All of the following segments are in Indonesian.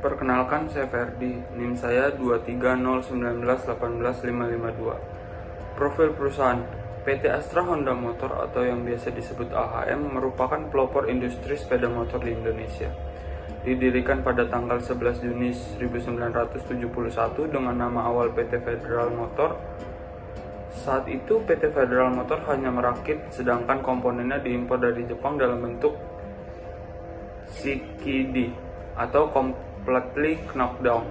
Perkenalkan, saya Ferdi. NIM saya 23019185552. Profil perusahaan PT Astra Honda Motor atau yang biasa disebut AHM merupakan pelopor industri sepeda motor di Indonesia. Didirikan pada tanggal 11 Juni 1971 dengan nama awal PT Federal Motor. Saat itu PT Federal Motor hanya merakit, sedangkan komponennya diimpor dari Jepang dalam bentuk CKD atau Completely Knockdown.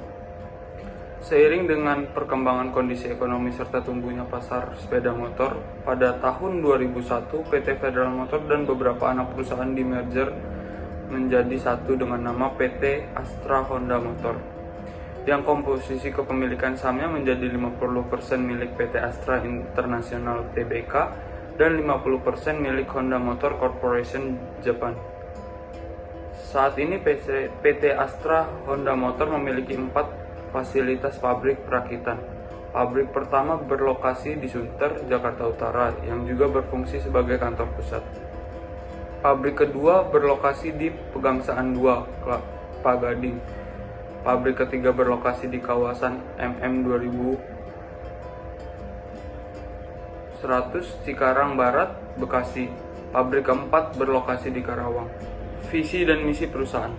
Seiring dengan perkembangan kondisi ekonomi serta tumbuhnya pasar sepeda motor, pada tahun 2001 PT Federal Motor dan beberapa anak perusahaan di-merger menjadi satu dengan nama PT Astra Honda Motor, yang komposisi kepemilikan sahamnya menjadi 50% milik PT Astra International Tbk dan 50% milik Honda Motor Corporation Japan. Saat ini PT Astra Honda Motor memiliki 4 fasilitas pabrik perakitan. Pabrik pertama berlokasi di Sunter, Jakarta Utara, yang juga berfungsi sebagai kantor pusat. Pabrik kedua berlokasi di Pegangsaan 2, Kelapa Gading. Pabrik ketiga berlokasi di kawasan MM 2100 Cikarang Barat, Bekasi. Pabrik keempat berlokasi di Karawang. Visi dan misi perusahaan.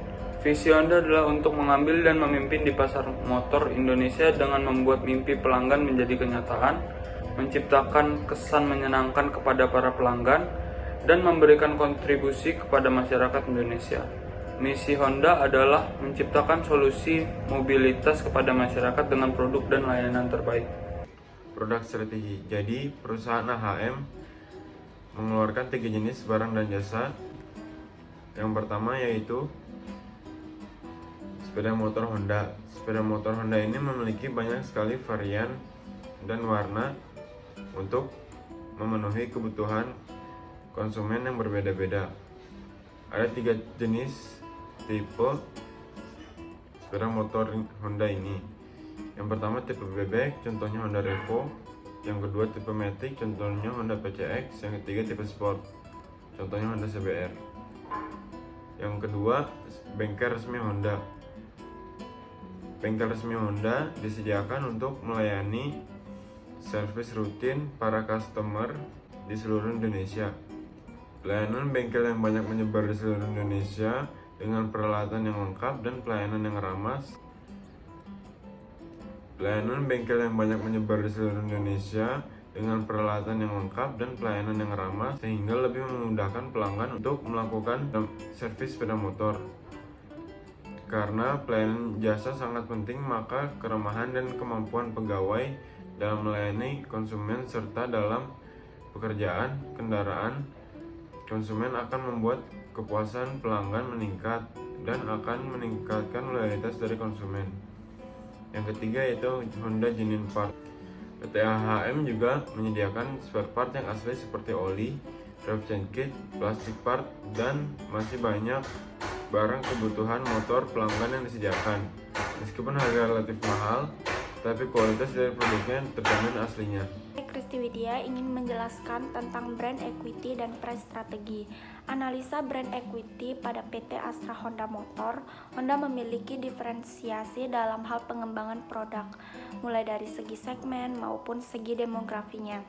Visi Honda adalah untuk mengambil dan memimpin di pasar motor Indonesia dengan membuat mimpi pelanggan menjadi kenyataan, menciptakan kesan menyenangkan kepada para pelanggan, dan memberikan kontribusi kepada masyarakat Indonesia. Misi Honda adalah menciptakan solusi mobilitas kepada masyarakat dengan produk dan layanan terbaik. Produk strategi. Jadi, perusahaan AHM mengeluarkan 3 jenis barang dan jasa. Yang pertama yaitu sepeda motor Honda. Sepeda motor Honda ini memiliki banyak sekali varian dan warna untuk memenuhi kebutuhan konsumen yang berbeda-beda. Ada 3 jenis tipe sepeda motor Honda ini. Yang pertama tipe bebek, contohnya Honda Revo. Yang kedua tipe Matic, contohnya Honda PCX. Yang ketiga tipe Sport, contohnya Honda CBR. Yang kedua, bengkel resmi Honda. Bengkel resmi Honda disediakan untuk melayani servis rutin para customer di seluruh Indonesia. Pelayanan bengkel yang banyak menyebar di seluruh Indonesia dengan peralatan yang lengkap dan pelayanan yang ramah. Pelayanan bengkel yang banyak menyebar di seluruh Indonesia dengan peralatan yang lengkap dan pelayanan yang ramah sehingga lebih memudahkan pelanggan untuk melakukan servis sepeda motor. Karena pelayanan jasa sangat penting, maka keramahan dan kemampuan pegawai dalam melayani konsumen serta dalam pekerjaan kendaraan konsumen akan membuat kepuasan pelanggan meningkat dan akan meningkatkan loyalitas dari konsumen. Yang ketiga yaitu Honda Genuine Part. PT AHM juga menyediakan spare part yang asli seperti oli, drivetrain kit, plastik part, dan masih banyak barang kebutuhan motor pelanggan yang disediakan. Meskipun harga relatif mahal, tapi kualitas dari produknya terjamin aslinya. Kristi Widya ingin menjelaskan tentang brand equity dan price strategi. Analisa brand equity pada PT Astra Honda Motor. Honda memiliki diferensiasi dalam hal pengembangan produk, mulai dari segi segmen maupun segi demografinya.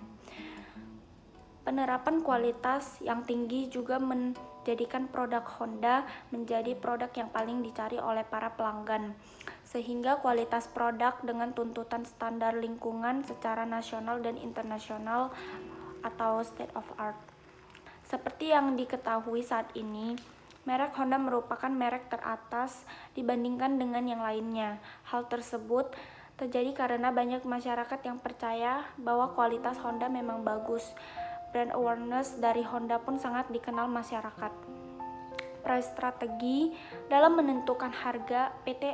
Penerapan kualitas yang tinggi juga menjadikan produk Honda menjadi produk yang paling dicari oleh para pelanggan, sehingga kualitas produk dengan tuntutan standar lingkungan secara nasional dan internasional atau state of art. Seperti yang diketahui saat ini, merek Honda merupakan merek teratas dibandingkan dengan yang lainnya. Hal tersebut terjadi karena banyak masyarakat yang percaya bahwa kualitas Honda memang bagus. Brand awareness dari Honda pun sangat dikenal masyarakat. Price strategi dalam menentukan harga, PT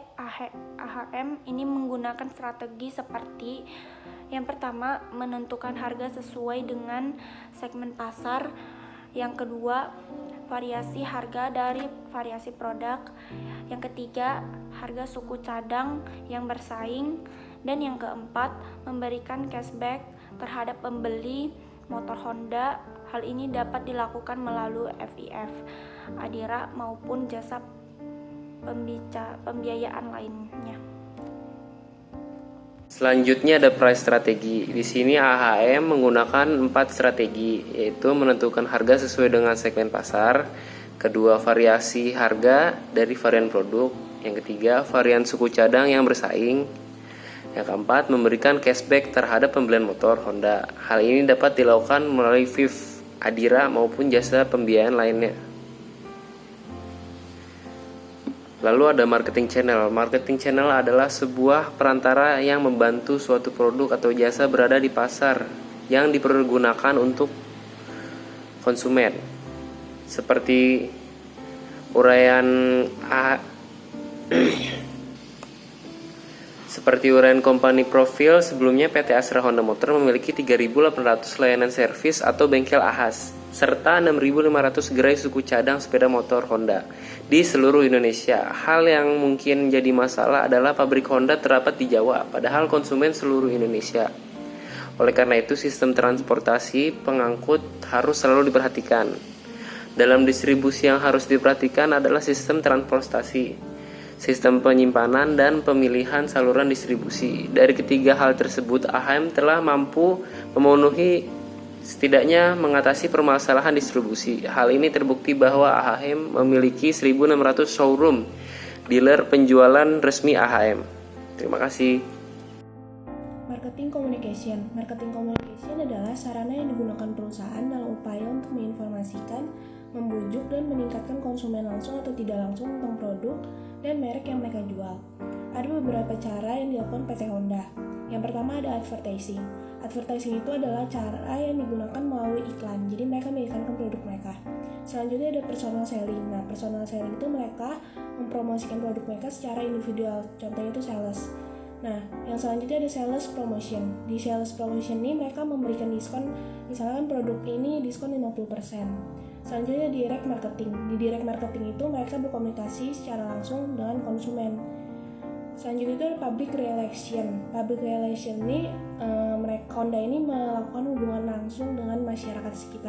AHM ini menggunakan strategi seperti yang pertama, menentukan harga sesuai dengan segmen pasar. Yang kedua, variasi harga dari variasi produk. Yang ketiga, harga suku cadang yang bersaing. Dan yang keempat, memberikan cashback terhadap pembeli motor Honda. Hal ini dapat dilakukan melalui FIF, Adira maupun jasa pembiayaan lainnya. Selanjutnya ada price strategi. Di sini AHM menggunakan 4 strategi, yaitu menentukan harga sesuai dengan segmen pasar, kedua variasi harga dari varian produk, yang ketiga varian suku cadang yang bersaing, yang keempat memberikan cashback terhadap pembelian motor Honda. Hal ini dapat dilakukan melalui VIF, Adira maupun jasa pembiayaan lainnya. Lalu ada marketing channel. Marketing channel adalah sebuah perantara yang membantu suatu produk atau jasa berada di pasar yang dipergunakan untuk konsumen. Seperti uraian company profil, sebelumnya PT Astra Honda Motor memiliki 3.800 layanan servis atau bengkel AHAS serta 6.500 gerai suku cadang sepeda motor Honda di seluruh Indonesia. Hal yang mungkin jadi masalah adalah pabrik Honda terdapat di Jawa, padahal konsumen seluruh Indonesia. Oleh karena itu, sistem transportasi pengangkut harus selalu diperhatikan. Dalam distribusi yang harus diperhatikan adalah sistem transportasi, sistem penyimpanan, dan pemilihan saluran distribusi. Dari ketiga hal tersebut, AHM telah mampu memenuhi setidaknya mengatasi permasalahan distribusi. Hal ini terbukti bahwa AHM memiliki 1.600 showroom dealer penjualan resmi AHM. Terima kasih. Marketing communication. Marketing communication adalah sarana yang digunakan perusahaan dalam upaya untuk menginformasikan, membujuk, dan meningkatkan konsumen langsung atau tidak langsung tentang produk dan merek yang mereka jual. Ada beberapa cara yang dilakukan PT Honda. Yang pertama ada advertising. Advertising itu adalah cara yang digunakan melalui iklan. Jadi mereka mengiklankan produk mereka. Selanjutnya ada personal selling. Nah, personal selling itu mereka mempromosikan produk mereka secara individual. Contohnya itu sales. Nah, yang selanjutnya ada sales promotion. Di sales promotion ini mereka memberikan diskon, misalkan produk ini diskon 50%. Selanjutnya direct marketing. Di direct marketing itu mereka berkomunikasi secara langsung dengan konsumen. Selanjutnya itu ada public relation. Public relation ini Honda ini melakukan hubungan langsung dengan masyarakat sekitar.